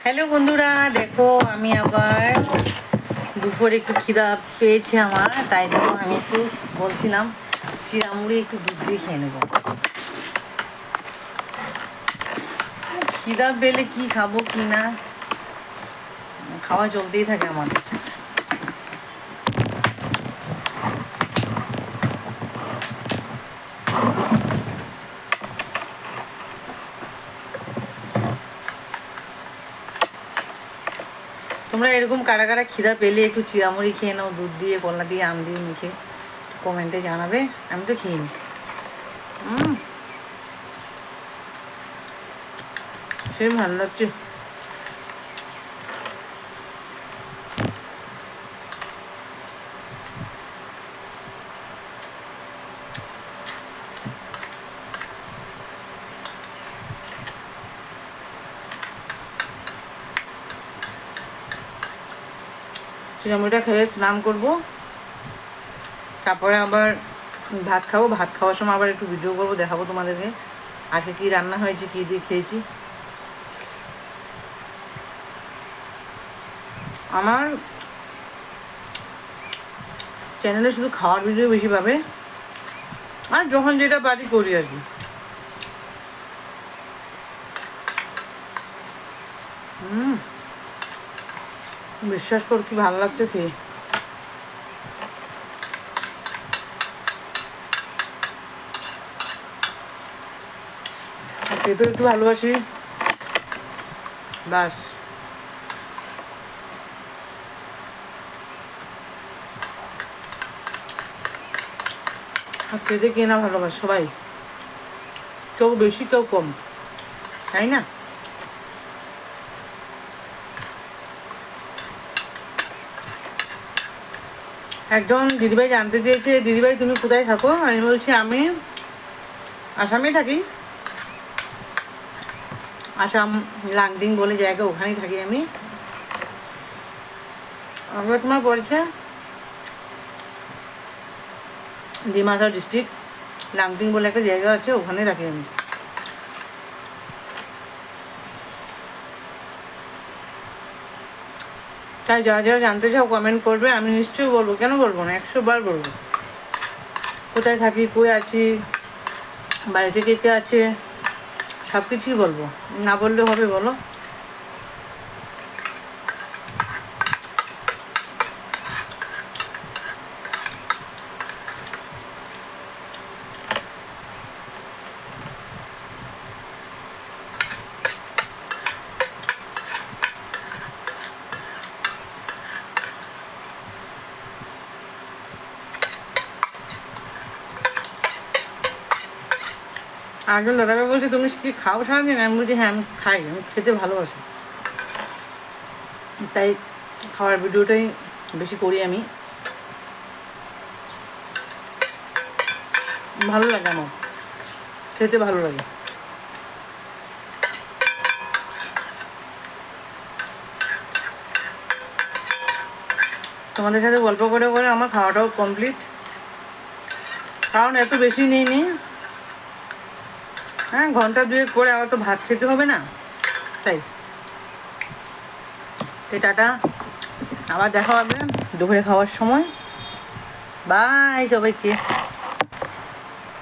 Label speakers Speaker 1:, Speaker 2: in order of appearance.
Speaker 1: Hello বন্ধুরা, দেখো আমি আবার দুপুরে একটু খিদা পেয়েছে আমার, তাই দেখো আমি একটু বলছিলাম চিড়ামুড়ি একটু দুধ দিয়ে খেয়ে নেবো। খিদা পেলে কি খাবো কি না খাওয়া চলতেই থাকে আমাদের। তোমরা এরকম কারা কারা খিদা পেলে একটু চিড়ামুড়ি খেয়ে নাও দুধ দিয়ে, কলা দিয়ে, আম দিয়ে মেখে, কমেন্টে জানাবে। আমি তো খেয়ে নিই। সে ভালো লাগছে। চিড়ামুড়িটা খেয়ে স্নান করবো, তারপরে আবার ভাত খাবো। ভাত খাওয়ার সময় আবার একটু ভিডিও করবো, দেখাবো তোমাদেরকে আজকে কী রান্না হয়েছে, কী দিয়ে খেয়েছি। আমার চ্যানেলে শুধু খাওয়ার ভিডিও বেশি পাবে, আর যখন যেটা পারি করি আর কি। বিশ্বাস কর কি ভালো লাগছে খেয়ে। খেতে একটু ভালোবাসি, বাস। আর খেতে কে না ভালোবাসে, সবাই, কেউ বেশি কেউ কম, তাই না? একজন দিদিভাই জানতে চেয়েছে, দিদিভাই তুমি কোথায় থাকো? আমি বলছি আমি আসামে থাকি, আসাম লাংডিং বলে জায়গা, ওখানেই থাকি আমি। আমরা তোমার পরিচয় ডিমাসা ডিস্ট্রিক্ট লাংডিং বলে একটা জায়গা আছে, ওখানে থাকি আমি। তাই যারা যারা জানতে চাও কমেন্ট করবে, আমি নিশ্চয়ই বলবো, কেন বলবো না, 100 বার বলবো। কোথায় থাকি, কই আছি, বাড়িতে কে কে আছে, সব কিছুই বলবো। না বললে হবে বলো? একজন দাদাভাই বলছে তুমি কি খাও সারাদিন? আমি বলছি হ্যাঁ আমি খাই, আমি খেতে ভালোবাসি, তাই খাওয়ার ভিডিওটাই বেশি করি আমি। ভালো লাগে আমার, খেতে ভালো লাগে। তোমাদের সাথে গল্প করে করে আমার খাওয়াটাও কমপ্লিট, কারণ এত বেশি নিইনি। হ্যাঁ, ঘন্টা 2 করে আবার তো ভাত খেতে হবে না, তাই। টাটা, আবার দেখা হবে দুপুরে খাওয়ার সময়। বাই সবাইকে।